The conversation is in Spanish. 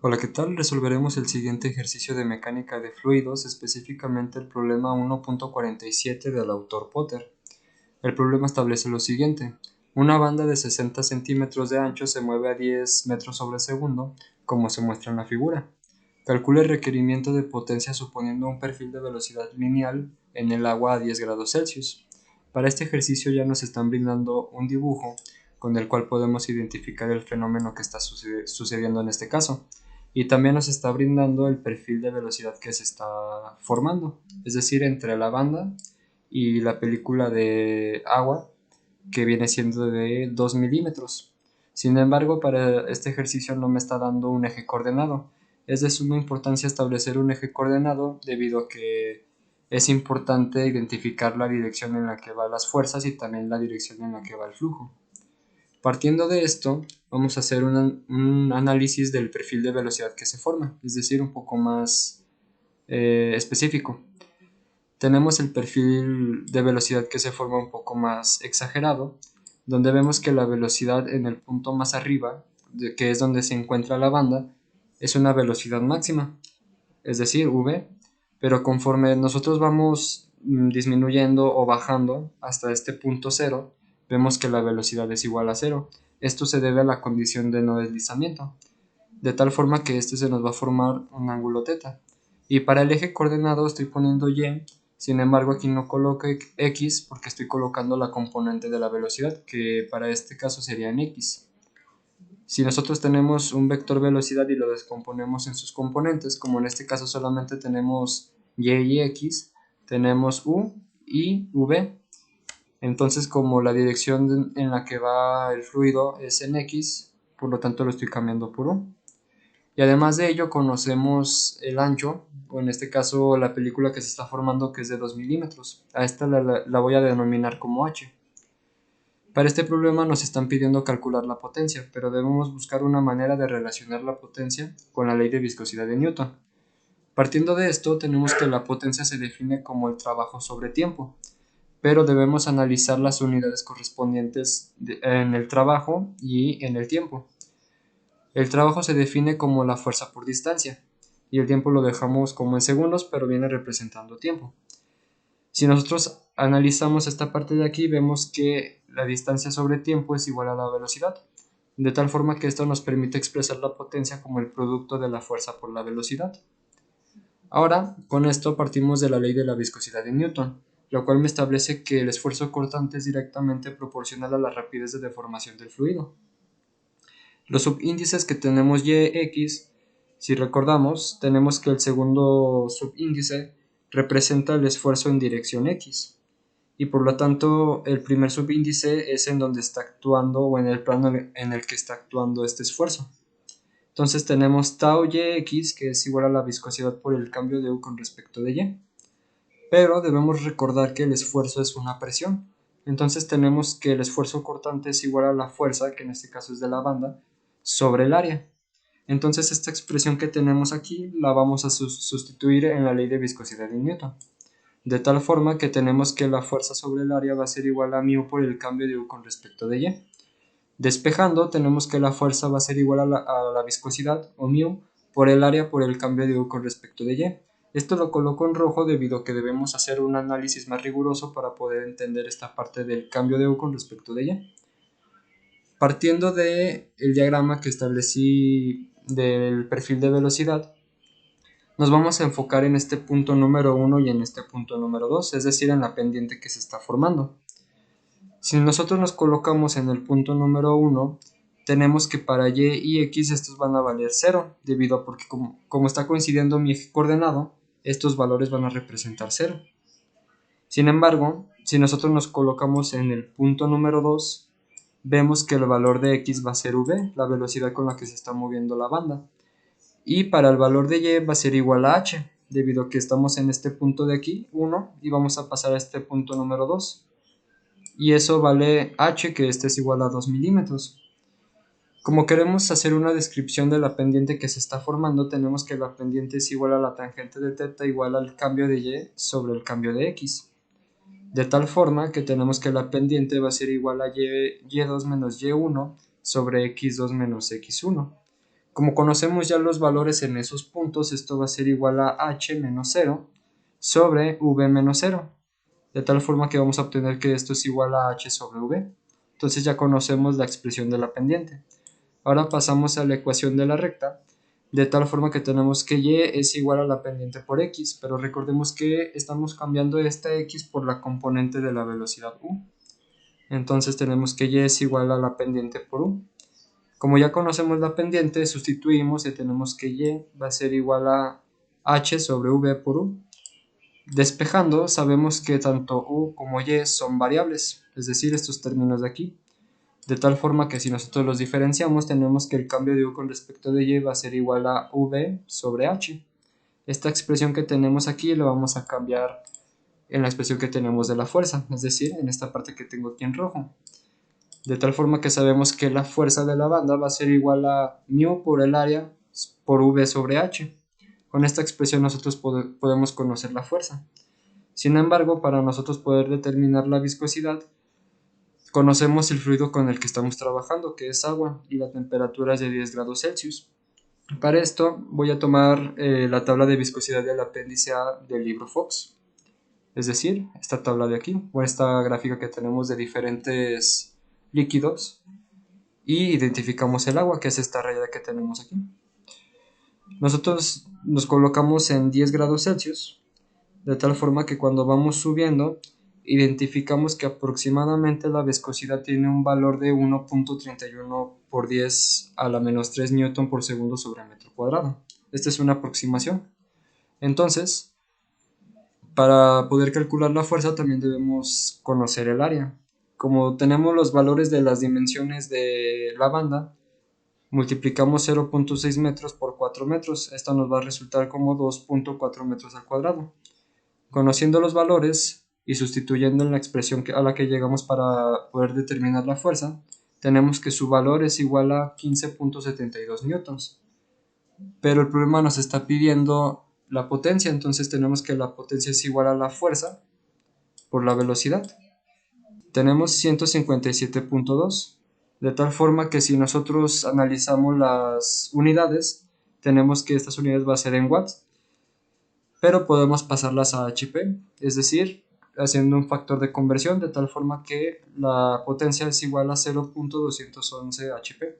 Hola, ¿qué tal? Resolveremos el siguiente ejercicio de mecánica de fluidos, específicamente el problema 1.47 del autor Potter. El problema establece lo siguiente. Una banda de 60 centímetros de ancho se mueve a 10 metros sobre segundo, como se muestra en la figura. Calcule el requerimiento de potencia suponiendo un perfil de velocidad lineal en el agua a 10 grados Celsius. Para este ejercicio ya nos están brindando un dibujo con el cual podemos identificar el fenómeno que está sucediendo en este caso. Y también nos está brindando el perfil de velocidad que se está formando, es decir, entre la banda y la película de agua que viene siendo de 2 milímetros. Sin embargo, para este ejercicio no me está dando un eje coordenado. Es de suma importancia establecer un eje coordenado debido a que es importante identificar la dirección en la que van las fuerzas y también la dirección en la que va el flujo. Partiendo de esto, vamos a hacer un análisis del perfil de velocidad que se forma, es decir, un poco más específico. Tenemos el perfil de velocidad que se forma un poco más exagerado, donde vemos que la velocidad en el punto más arriba, que es donde se encuentra la banda, es una velocidad máxima, es decir, v, pero conforme nosotros vamos disminuyendo o bajando hasta este punto cero, vemos que la velocidad es igual a cero. Esto se debe a la condición de no deslizamiento, de tal forma que este se nos va a formar un ángulo θ. Y para el eje coordenado estoy poniendo y, sin embargo aquí no coloco x porque estoy colocando la componente de la velocidad, que para este caso sería en x. Si nosotros tenemos un vector velocidad y lo descomponemos en sus componentes, como en este caso solamente tenemos y x, tenemos u y v. Entonces, como la dirección en la que va el fluido es en x, por lo tanto lo estoy cambiando por u. Y además de ello conocemos el ancho, o en este caso la película que se está formando, que es de 2 milímetros. A esta la voy a denominar como h. Para este problema nos están pidiendo calcular la potencia, pero debemos buscar una manera de relacionar la potencia con la ley de viscosidad de Newton. Partiendo de esto, tenemos que la potencia se define como el trabajo sobre tiempo, pero debemos analizar las unidades correspondientes en el trabajo y en el tiempo. El trabajo se define como la fuerza por distancia, y el tiempo lo dejamos como en segundos, pero viene representando tiempo. Si nosotros analizamos esta parte de aquí, vemos que la distancia sobre tiempo es igual a la velocidad, de tal forma que esto nos permite expresar la potencia como el producto de la fuerza por la velocidad. Ahora, con esto partimos de la ley de la viscosidad de Newton, lo cual me establece que el esfuerzo cortante es directamente proporcional a la rapidez de deformación del fluido. Los subíndices que tenemos y, x, si recordamos, tenemos que el segundo subíndice representa el esfuerzo en dirección x, y por lo tanto el primer subíndice es en donde está actuando o en el plano en el que está actuando este esfuerzo. Entonces tenemos tau yx, que es igual a la viscosidad por el cambio de u con respecto de y. Pero debemos recordar que el esfuerzo es una presión. Entonces tenemos que el esfuerzo cortante es igual a la fuerza, que en este caso es de la banda, sobre el área. Entonces esta expresión que tenemos aquí la vamos a sustituir en la ley de viscosidad de Newton. De tal forma que tenemos que la fuerza sobre el área va a ser igual a μ por el cambio de u con respecto de y. Despejando, tenemos que la fuerza va a ser igual a la viscosidad, o μ, por el área por el cambio de u con respecto de y. Esto lo coloco en rojo debido a que debemos hacer un análisis más riguroso para poder entender esta parte del cambio de u con respecto de y. Partiendo del diagrama que establecí del perfil de velocidad, nos vamos a enfocar en este punto número 1 y en este punto número 2, es decir, en la pendiente que se está formando. Si nosotros nos colocamos en el punto número 1, tenemos que para y x estos van a valer 0, debido a porque como está coincidiendo mi eje coordenado, estos valores van a representar 0. Sin embargo, si nosotros nos colocamos en el punto número 2, vemos que el valor de x va a ser v, la velocidad con la que se está moviendo la banda. Y para el valor de y va a ser igual a h, debido a que estamos en este punto de aquí, 1, y vamos a pasar a este punto número 2. Y eso vale h, que este es igual a 2 milímetros. Como queremos hacer una descripción de la pendiente que se está formando, tenemos que la pendiente es igual a la tangente de θ igual al cambio de y sobre el cambio de x. De tal forma que tenemos que la pendiente va a ser igual a y2 menos y1 sobre x2 menos x1. Como conocemos ya los valores en esos puntos, esto va a ser igual a h menos 0 sobre v menos 0, de tal forma que vamos a obtener que esto es igual a h sobre v. Entonces ya conocemos la expresión de la pendiente. Ahora pasamos a la ecuación de la recta, de tal forma que tenemos que y es igual a la pendiente por x, pero recordemos que estamos cambiando esta x por la componente de la velocidad u. Entonces tenemos que y es igual a la pendiente por u. Como ya conocemos la pendiente, sustituimos y tenemos que y va a ser igual a h sobre v por u. Despejando, sabemos que tanto u como y son variables, es decir, estos términos de aquí. De tal forma que si nosotros los diferenciamos, tenemos que el cambio de u con respecto de y va a ser igual a v sobre h. Esta expresión que tenemos aquí la vamos a cambiar en la expresión que tenemos de la fuerza, es decir, en esta parte que tengo aquí en rojo. De tal forma que sabemos que la fuerza de la banda va a ser igual a μ por el área por v sobre h. Con esta expresión nosotros podemos conocer la fuerza. Sin embargo, para nosotros poder determinar la viscosidad, conocemos el fluido con el que estamos trabajando, que es agua, y la temperatura es de 10 grados Celsius. Para esto voy a tomar la tabla de viscosidad del apéndice A del libro Fox, es decir, esta tabla de aquí, o esta gráfica que tenemos de diferentes líquidos, y identificamos el agua, que es esta raya que tenemos aquí. Nosotros nos colocamos en 10 grados Celsius, de tal forma que cuando vamos subiendo, identificamos que aproximadamente la viscosidad tiene un valor de 1.31 por 10 a la menos 3 newton por segundo sobre metro cuadrado. Esta es una aproximación. Entonces, para poder calcular la fuerza también debemos conocer el área. Como tenemos los valores de las dimensiones de la banda, multiplicamos 0.6 metros por 4 metros. Esta nos va a resultar como 2.4 metros al cuadrado. Conociendo los valores y sustituyendo en la expresión a la que llegamos para poder determinar la fuerza, tenemos que su valor es igual a 15.72 newtons. Pero el problema nos está pidiendo la potencia, entonces tenemos que la potencia es igual a la fuerza por la velocidad. Tenemos 157.2, de tal forma que si nosotros analizamos las unidades, tenemos que estas unidades va a ser en watts, pero podemos pasarlas a HP, es decir, haciendo un factor de conversión de tal forma que la potencia es igual a 0.211 HP.